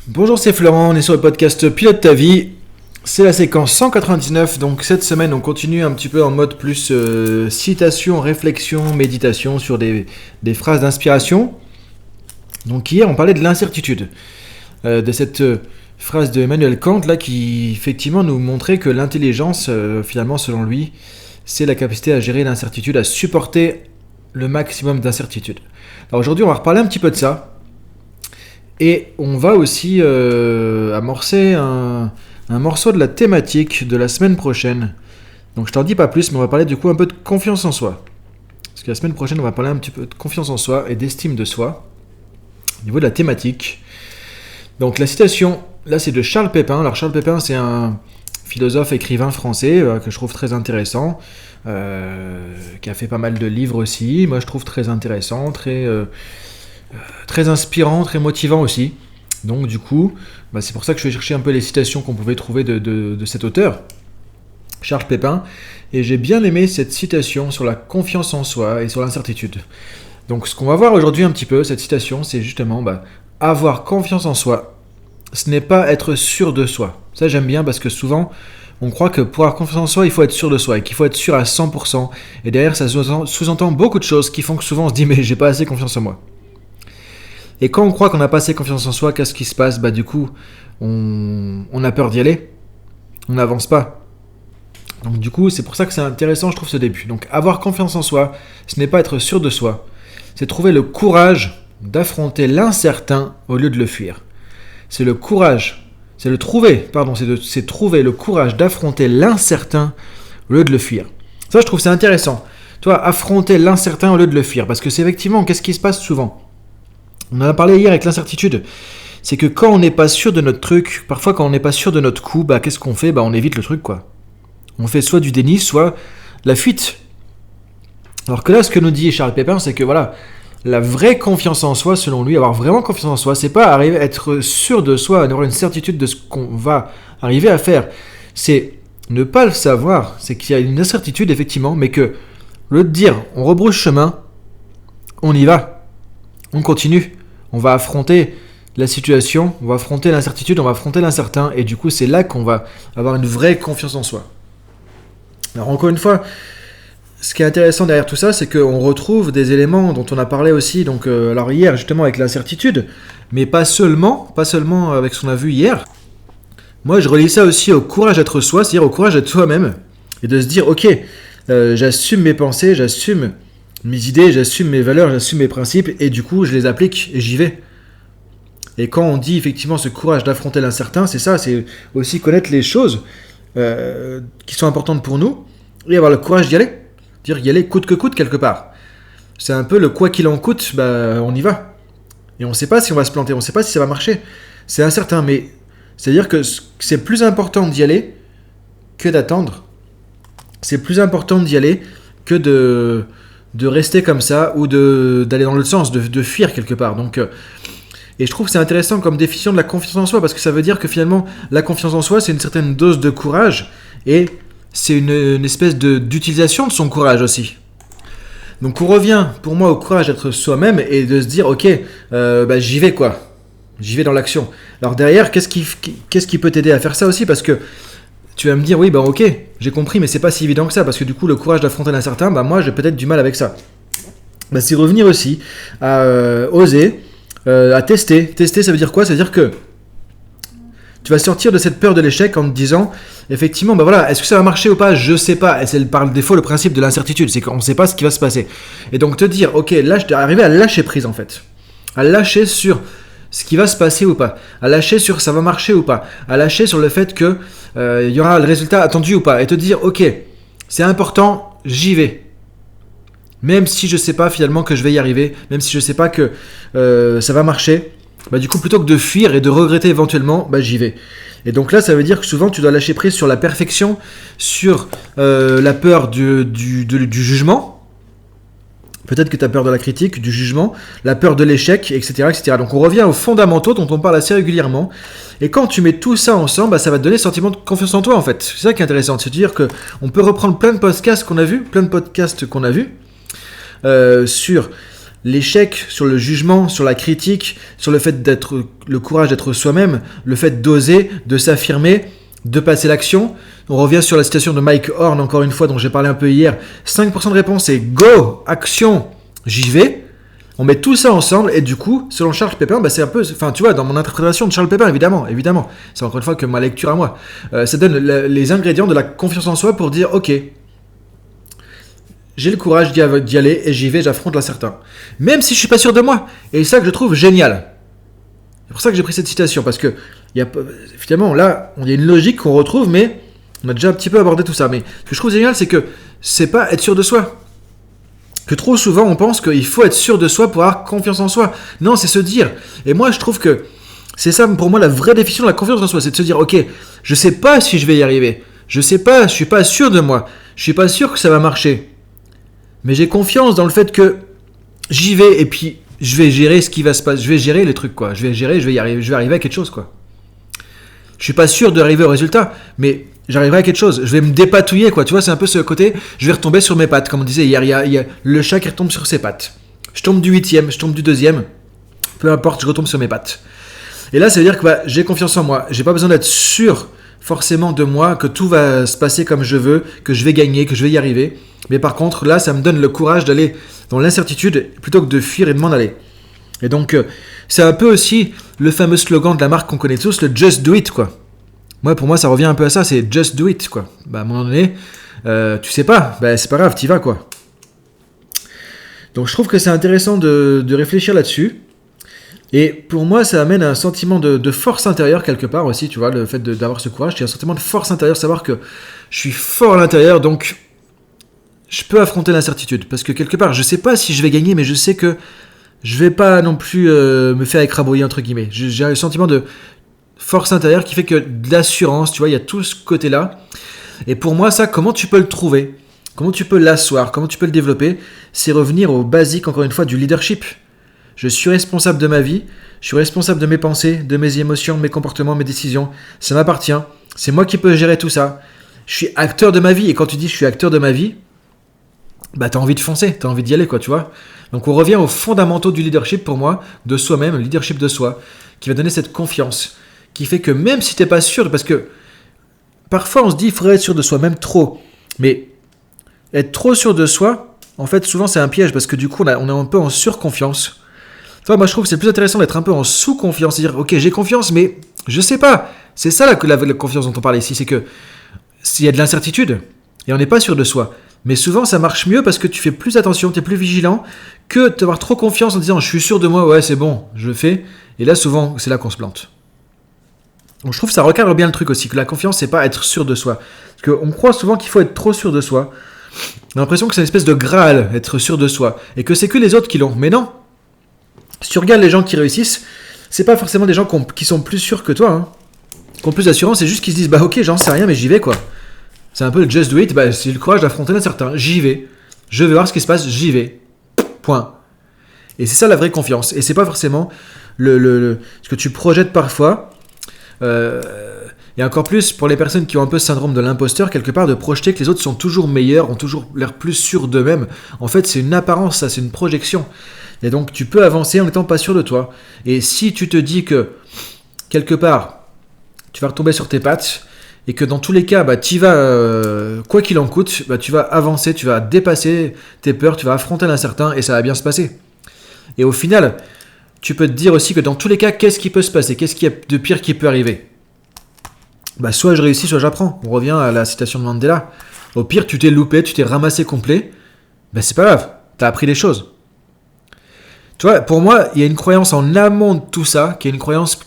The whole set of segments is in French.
Bonjour, c'est Florent, on est sur le podcast Pilote ta vie. C'est la séquence 199, donc cette semaine on continue un petit peu en mode plus citation, réflexion, méditation sur des phrases d'inspiration. Donc hier on parlait de l'incertitude, de cette phrase de Emmanuel Kant là qui effectivement nous montrait que l'intelligence finalement selon lui c'est la capacité à gérer l'incertitude, à supporter le maximum d'incertitude. Alors aujourd'hui on va reparler un petit peu de ça. Et on va aussi amorcer un morceau de la thématique de la semaine prochaine. Donc je t'en dis pas plus, mais on va parler du coup un peu de confiance en soi. Parce que la semaine prochaine, on va parler un petit peu de confiance en soi et d'estime de soi. Au niveau de la thématique. Donc la citation, là c'est de Charles Pépin. Alors Charles Pépin, c'est un philosophe, écrivain français que je trouve très intéressant. Qui a fait pas mal de livres aussi. Moi je trouve très intéressant, très inspirant, très motivant aussi. Donc du coup, c'est pour ça que je vais chercher un peu les citations qu'on pouvait trouver de cet auteur, Charles Pépin, et j'ai bien aimé cette citation sur la confiance en soi et sur l'incertitude. Donc ce qu'on va voir aujourd'hui un petit peu, cette citation, c'est justement avoir confiance en soi, ce n'est pas être sûr de soi. Ça j'aime bien parce que souvent, on croit que pour avoir confiance en soi, il faut être sûr de soi et qu'il faut être sûr à 100%. Et derrière, ça sous-entend beaucoup de choses qui font que souvent on se dit « mais j'ai pas assez confiance en moi ». Et quand on croit qu'on n'a pas assez confiance en soi, qu'est-ce qui se passe ? Du coup, on a peur d'y aller. On n'avance pas. Donc du coup, c'est pour ça que c'est intéressant, je trouve, ce début. Donc avoir confiance en soi, ce n'est pas être sûr de soi. C'est trouver le courage d'affronter l'incertain au lieu de le fuir. C'est le courage, c'est trouver le courage d'affronter l'incertain au lieu de le fuir. Ça, je trouve c'est intéressant. Toi, affronter l'incertain au lieu de le fuir. Parce que c'est effectivement, qu'est-ce qui se passe souvent ? On en a parlé hier avec l'incertitude. C'est que quand on n'est pas sûr de notre truc, parfois quand on n'est pas sûr de notre coup, qu'est-ce qu'on fait ? On évite le truc, quoi. On fait soit du déni, soit la fuite. Alors que là, ce que nous dit Charles Pépin, c'est que voilà, la vraie confiance en soi, selon lui, avoir vraiment confiance en soi, c'est pas arriver à être sûr de soi, avoir une certitude de ce qu'on va arriver à faire. C'est ne pas le savoir, c'est qu'il y a une incertitude, effectivement, mais que le dire, on rebrousse chemin, on y va, on continue. On va affronter la situation, on va affronter l'incertitude, on va affronter l'incertain, et du coup, c'est là qu'on va avoir une vraie confiance en soi. Alors, encore une fois, ce qui est intéressant derrière tout ça, c'est qu'on retrouve des éléments dont on a parlé aussi, donc, alors hier, justement, avec l'incertitude, mais pas seulement avec ce qu'on a vu hier. Moi, je relie ça aussi au courage d'être soi, c'est-à-dire au courage d'être soi-même, et de se dire, ok, j'assume mes pensées, j'assume mes idées, j'assume mes valeurs, j'assume mes principes, et du coup, je les applique et j'y vais. Et quand on dit effectivement ce courage d'affronter l'incertain, c'est ça, c'est aussi connaître les choses qui sont importantes pour nous, et avoir le courage d'y aller. Dire y aller coûte que coûte quelque part. C'est un peu le quoi qu'il en coûte, on y va. Et on ne sait pas si on va se planter, on ne sait pas si ça va marcher. C'est incertain, mais c'est-à-dire que c'est plus important d'y aller que d'attendre. C'est plus important d'y aller que de rester comme ça ou d'aller dans l'autre sens, de fuir quelque part. Donc, et je trouve que c'est intéressant comme définition de la confiance en soi parce que ça veut dire que finalement la confiance en soi c'est une certaine dose de courage et c'est une espèce d'utilisation de son courage aussi. Donc on revient pour moi au courage d'être soi-même et de se dire ok j'y vais quoi, j'y vais dans l'action. Alors derrière qu'est-ce qui peut t'aider à faire ça aussi parce que tu vas me dire, oui, ok, j'ai compris, mais c'est pas si évident que ça, parce que du coup, le courage d'affronter l'incertain, moi, j'ai peut-être du mal avec ça. C'est revenir aussi à oser, à tester. Tester, ça veut dire quoi ? Ça veut dire que tu vas sortir de cette peur de l'échec en te disant, effectivement, est-ce que ça va marcher ou pas ? Je sais pas. Et c'est par défaut le principe de l'incertitude, c'est qu'on ne sait pas ce qui va se passer. Et donc te dire, ok, là, je dois arriver à lâcher prise, en fait. À lâcher sur ce qui va se passer ou pas, à lâcher sur ça va marcher ou pas, à lâcher sur le fait que y aura le résultat attendu ou pas, et te dire ok, c'est important, j'y vais. Même si je sais pas finalement que je vais y arriver, même si je sais pas que ça va marcher, du coup plutôt que de fuir et de regretter éventuellement, j'y vais. Et donc là ça veut dire que souvent tu dois lâcher prise sur la perfection, sur la peur du jugement. Peut-être que tu as peur de la critique, du jugement, la peur de l'échec, etc., etc. Donc on revient aux fondamentaux dont on parle assez régulièrement. Et quand tu mets tout ça ensemble, ça va te donner le sentiment de confiance en toi en fait. C'est ça qui est intéressant, de se dire qu'on peut reprendre plein de podcasts qu'on a vus, sur l'échec, sur le jugement, sur la critique, sur le fait d'être le courage d'être soi-même, le fait d'oser, de s'affirmer, de passer l'action. On revient sur la citation de Mike Horn, encore une fois, dont j'ai parlé un peu hier. 5% de réponse, c'est go, action, j'y vais. On met tout ça ensemble et du coup, selon Charles Pépin, c'est un peu, enfin tu vois, dans mon interprétation de Charles Pépin, évidemment, c'est encore une fois que ma lecture à moi, ça donne les ingrédients de la confiance en soi pour dire, ok, j'ai le courage d'y aller et j'y vais, j'affronte l'incertain. Même si je suis pas sûr de moi. Et c'est ça que je trouve génial. C'est pour ça que j'ai pris cette citation, parce que finalement là, il y a une logique qu'on retrouve, mais on a déjà un petit peu abordé tout ça. Mais ce que je trouve génial, c'est que c'est pas être sûr de soi. Que trop souvent on pense qu'il faut être sûr de soi pour avoir confiance en soi. Non, c'est se dire. Et moi je trouve que c'est ça pour moi la vraie définition de la confiance en soi, c'est de se dire ok, je sais pas si je vais y arriver. Je sais pas, je suis pas sûr de moi. Je suis pas sûr que ça va marcher. Mais j'ai confiance dans le fait que j'y vais et puis je vais gérer ce qui va se passer. Je vais gérer les trucs quoi. Je vais y arriver, je vais arriver à quelque chose quoi. Je suis pas sûr d'arriver au résultat, mais j'arriverai à quelque chose. Je vais me dépatouiller, quoi. Tu vois, c'est un peu ce côté, je vais retomber sur mes pattes. Comme on disait hier, il y a le chat qui retombe sur ses pattes. Je tombe du 8e, je tombe du 2e. Peu importe, je retombe sur mes pattes. Et là, ça veut dire que j'ai confiance en moi. J'ai pas besoin d'être sûr forcément de moi, que tout va se passer comme je veux, que je vais gagner, que je vais y arriver. Mais par contre, là, ça me donne le courage d'aller dans l'incertitude plutôt que de fuir et de m'en aller. Et donc, c'est un peu aussi le fameux slogan de la marque qu'on connaît tous, le Just Do It, quoi. Pour moi, ça revient un peu à ça, c'est Just Do It, quoi. À un moment donné, tu sais pas, c'est pas grave, t'y vas, quoi. Donc, je trouve que c'est intéressant de réfléchir là-dessus. Et pour moi, ça amène un sentiment de force intérieure, quelque part aussi, tu vois, le fait d'avoir ce courage, c'est un sentiment de force intérieure, savoir que je suis fort à l'intérieur, donc je peux affronter l'incertitude. Parce que quelque part, je sais pas si je vais gagner, mais je sais que je vais pas non plus me faire écrabouiller, entre guillemets. J'ai un sentiment de force intérieure qui fait que de l'assurance, tu vois, il y a tout ce côté-là. Et pour moi, ça, comment tu peux le trouver ? Comment tu peux l'asseoir ? Comment tu peux le développer ? C'est revenir au basique, encore une fois, du leadership. Je suis responsable de ma vie, je suis responsable de mes pensées, de mes émotions, mes comportements, mes décisions. Ça m'appartient. C'est moi qui peux gérer tout ça. Je suis acteur de ma vie. Et quand tu dis je suis acteur de ma vie, t'as envie de foncer, t'as envie d'y aller, quoi, tu vois. Donc on revient aux fondamentaux du leadership pour moi, de soi-même, le leadership de soi, qui va donner cette confiance, qui fait que même si t'es pas sûr, parce que parfois on se dit il faudrait être sûr de soi, même trop, mais être trop sûr de soi, en fait souvent c'est un piège, parce que du coup on est un peu en surconfiance. Enfin, moi je trouve que c'est plus intéressant d'être un peu en sous-confiance, c'est-à-dire ok j'ai confiance mais je sais pas, c'est ça la confiance dont on parle ici, c'est que s'il y a de l'incertitude, et on n'est pas sûr de soi, mais souvent ça marche mieux parce que tu fais plus attention, tu es plus vigilant, que d'avoir trop confiance en disant je suis sûr de moi, ouais c'est bon, je le fais, et là souvent c'est là qu'on se plante. Donc je trouve que ça recadre bien le truc aussi, que la confiance c'est pas être sûr de soi. Parce qu'on croit souvent qu'il faut être trop sûr de soi. On a l'impression que c'est une espèce de graal, être sûr de soi, et que c'est que les autres qui l'ont. Mais non. Si tu regardes les gens qui réussissent, c'est pas forcément des gens qui sont plus sûrs que toi, hein. Qui ont plus d'assurance, c'est juste qu'ils se disent ok j'en sais rien mais j'y vais quoi. C'est un peu le just do it, c'est le courage d'affronter l'incertain, j'y vais. Je vais voir ce qui se passe, j'y vais. Point. Et c'est ça la vraie confiance. Et c'est pas forcément ce que tu projettes parfois. Et encore plus pour les personnes qui ont un peu ce syndrome de l'imposteur, quelque part, de projeter que les autres sont toujours meilleurs, ont toujours l'air plus sûrs d'eux-mêmes. En fait, c'est une apparence, ça, c'est une projection. Et donc, tu peux avancer en n'étant pas sûr de toi. Et si tu te dis que, quelque part, tu vas retomber sur tes pattes, et que dans tous les cas, tu vas, quoi qu'il en coûte, tu vas avancer, tu vas dépasser tes peurs, tu vas affronter l'incertain, et ça va bien se passer. Et au final, tu peux te dire aussi que dans tous les cas, qu'est-ce qui peut se passer ? Qu'est-ce qu'il y a de pire qui peut arriver ? Soit je réussis, soit j'apprends. On revient à la citation de Mandela. Au pire, tu t'es loupé, tu t'es ramassé complet. C'est pas grave, t'as appris des choses. Tu vois, pour moi, il y a une croyance en amont de tout ça, qui est une croyance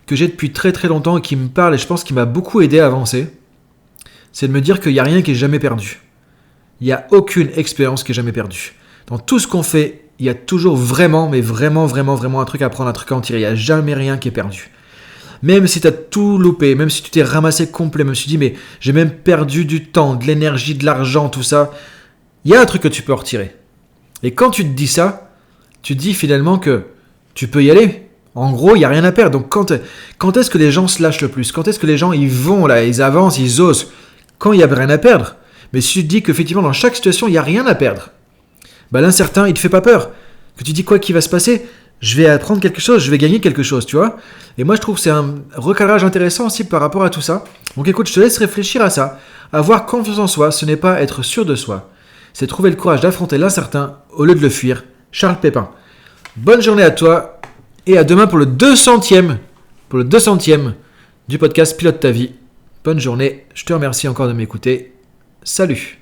que j'ai depuis très très longtemps et qui me parle et je pense qui m'a beaucoup aidé à avancer. C'est de me dire qu'il n'y a rien qui est jamais perdu. Il n'y a aucune expérience qui est jamais perdue. Dans tout ce qu'on fait, il y a toujours vraiment, mais vraiment, vraiment, vraiment un truc à prendre, un truc à en tirer. Il n'y a jamais rien qui est perdu. Même si tu as tout loupé, même si tu t'es ramassé complet, même si tu dis mais j'ai même perdu du temps, de l'énergie, de l'argent, tout ça, il y a un truc que tu peux en retirer. Et quand tu te dis ça, tu te dis finalement que tu peux y aller. En gros, il n'y a rien à perdre. Donc quand est-ce que les gens se lâchent le plus ? Quand est-ce que les gens ils vont là, ils avancent, ils osent ? Quand il n'y a rien à perdre. Mais si tu te dis qu'effectivement dans chaque situation, il n'y a rien à perdre, l'incertain, il ne te fait pas peur. que tu dis quoi qui va se passer, je vais apprendre quelque chose, je vais gagner quelque chose, tu vois. Et moi, je trouve que c'est un recadrage intéressant aussi par rapport à tout ça. Donc écoute, je te laisse réfléchir à ça. Avoir confiance en soi, ce n'est pas être sûr de soi. C'est trouver le courage d'affronter l'incertain au lieu de le fuir. Charles Pépin. Bonne journée à toi et à demain pour le 200e du podcast Pilote ta vie. Bonne journée, je te remercie encore de m'écouter. Salut.